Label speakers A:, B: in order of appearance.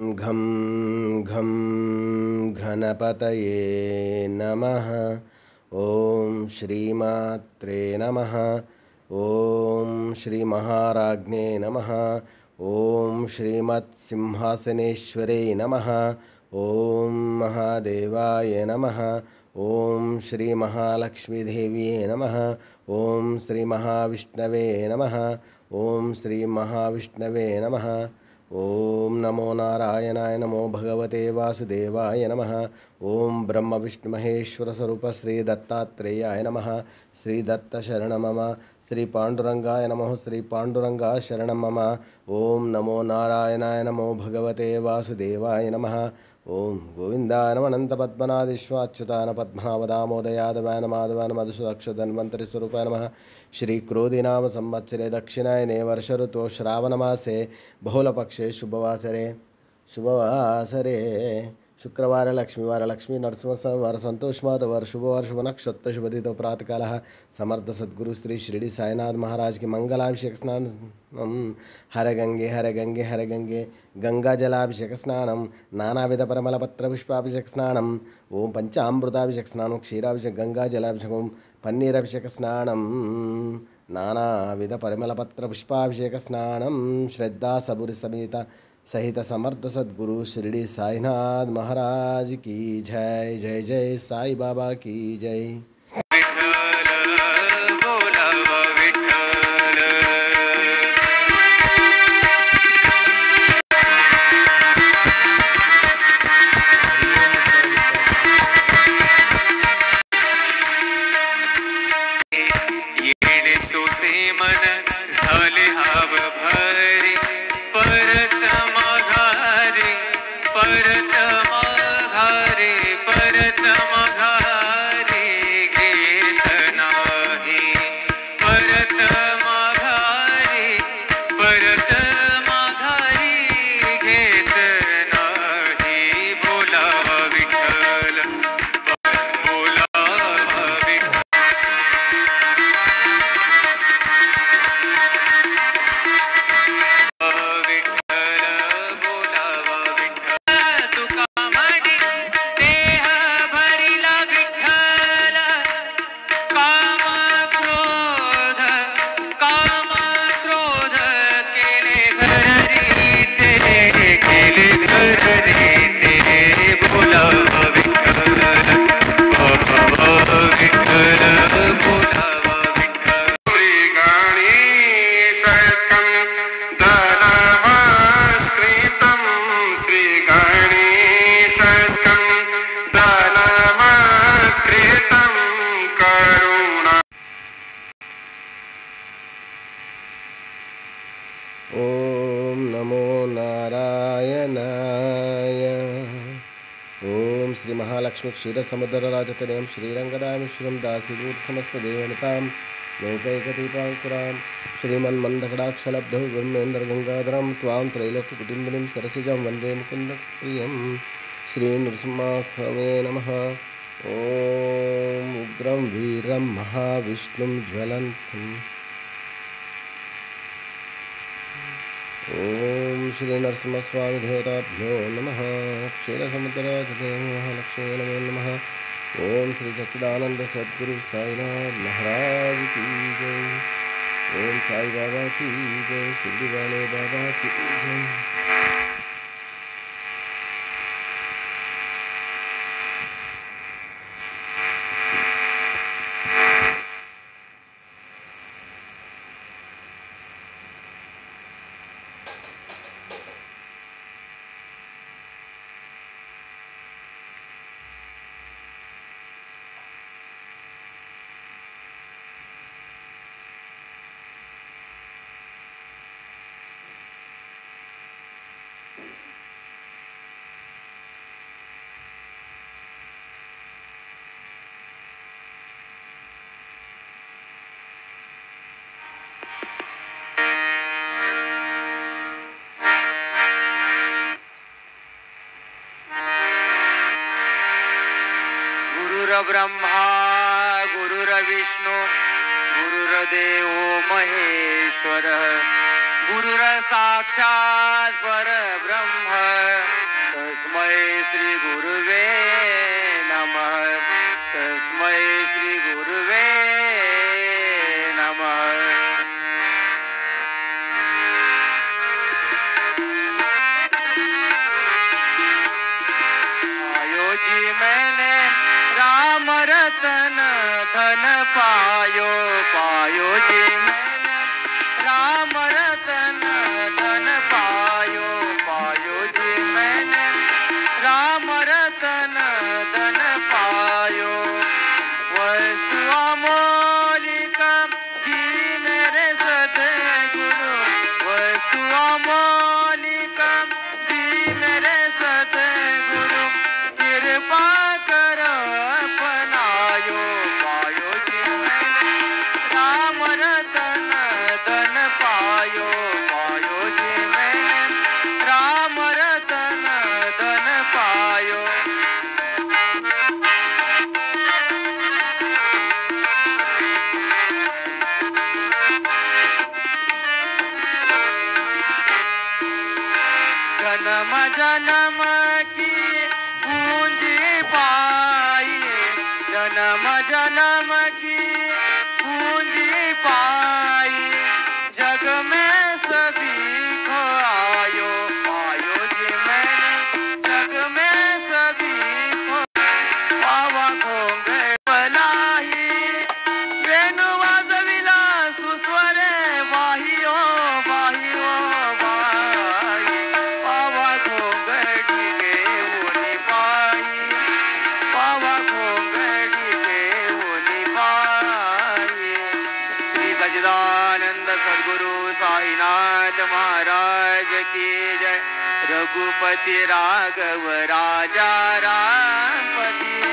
A: घं घं गणपतये नमः। ओम श्रीमात्रे नमः। ओम श्री महाराज्ञे नमः। ओम श्रीमत्सिंहासनेश्वरे नमः। ओम महादेवाय नमः। ओम श्री महालक्ष्मीदेव्ये नमः। ओम श्री महाविष्णवे नमः। ओम श्री महाविष्णवे नमः। ओम नमो नारायणाय नमो भगवते वासुदेवाय नमः। ओम ब्रह्म विष्णु महेश्वर स्वरूप श्री दत्तात्रेयाय नमः। श्री दत्त शरण मम। श्री पांडुरंगाय नमः। श्री पांडुरंगा शरण मम। ओम नमो नारायणाय नमो भगवते वासुदेवाय नमः। ओम गोविंदाय नमः। अनंत पद्मनाभीश्वराच्युताय पद्मनाभ दामोदयादवाय नमः। माधवाय नमः। मधुसूदन धन्वंतरि स्वरूपाय नमः। श्री क्रोधी नाम संवत्सरे दक्षिणायने वर्ष ऋतु श्रावणमासे बहुलपक्षे शुभवासरे शुक्रवार लक्ष्मीवार लक्ष्मी नरसिंहवार संतोषमाधवार शुभवार शुभ नक्षत्र शुभदित प्रातःकाल समर्थ सद्गुरु श्री शिरडी साईनाथ महाराज के मंगलाभिषेक स्नान हर गंगे हर गंगे हर गंगे गंगा जलाभिषेक स्नानम नानाविध परिमल पत्र पुष्पाभिषेक स्नानम ओम पंचामृताभिषेक स्नानम क्षीराभिषेक गंगा जलाभिषेकम पन्नीराभिषेक स्नानम नानाविध परिमल पत्र पुष्पाभिषेक स्नानम श्रद्धा सबुर समेत सहित समर्थ सद्गुरु शिरडी साईनाथ महाराज की जय। जय जय साई बाबा की जय। ओम नमो नारायणाय। ओम श्री महालक्ष्मी क्षीर समुद्र राजतनयं श्रीरंगदामेश्वरं दासीभूत समस्त देवनितां लोकैकदीपाङ्कुरां श्रीमन्मन्दकटाक्षलब्धौ ब्रह्मेन्द्र गंगाधरं त्वां त्रैलोक्यकुटुम्बिनीं सरसिजं वन्दे मुकुन्दप्रियं श्रीनृसिंहस्वामिने नमः। ओम उग्रं वीरं महाविष्णुं ज्वलन्तम् ओम श्री नरसिंहस्वामी देवताभ्यो नमः। क्षीरसमुद्राधिदेव महालक्ष्मी नमो नमः। ओम श्री सच्चिदानंद सद्गुरु साईनाथ महाराज की जय। ओम साई बाबा की जय। शिरडी वाले बाबा की जय।
B: ब्रह्मा गुरुर्विष्णु गुरुर्देव महेश्वर गुरुर साक्षात् परब्रह्म श्री गुरुवे नमः तस्मै श्री गुरुवे नमः। जी मैंने राम रतन धन पायो पायो जी मैंने राम रतन धन पायो पायो जी मैंने राम रतन धन पायो। वस्तु अमोलिक दी मेरे सतगुरु वस्तु अमोलिक दी मेरे सतगुरु कृपा करो अपनायो पायो जी मैंने राम रतन धन पायो पायो जी मैंने राम रतन धन पायो। जन्म जन्म की पूंजी पाई जन्म जन्म की पूंजी पाई जग में सभी को आयो पायो जी मैंने जग में सभी को पावा घोंगे बलाई वेणु वाजविला सुस्वरे वाहियो वाहियो वाही पावा घोंगड़ी के उनी पाई पावा घोंगड़ी के उनी पाई। श्री सच्चिदानंद सद्गुरु साईनाथ महाराज की जय। रघुपति राघव राजा रामपति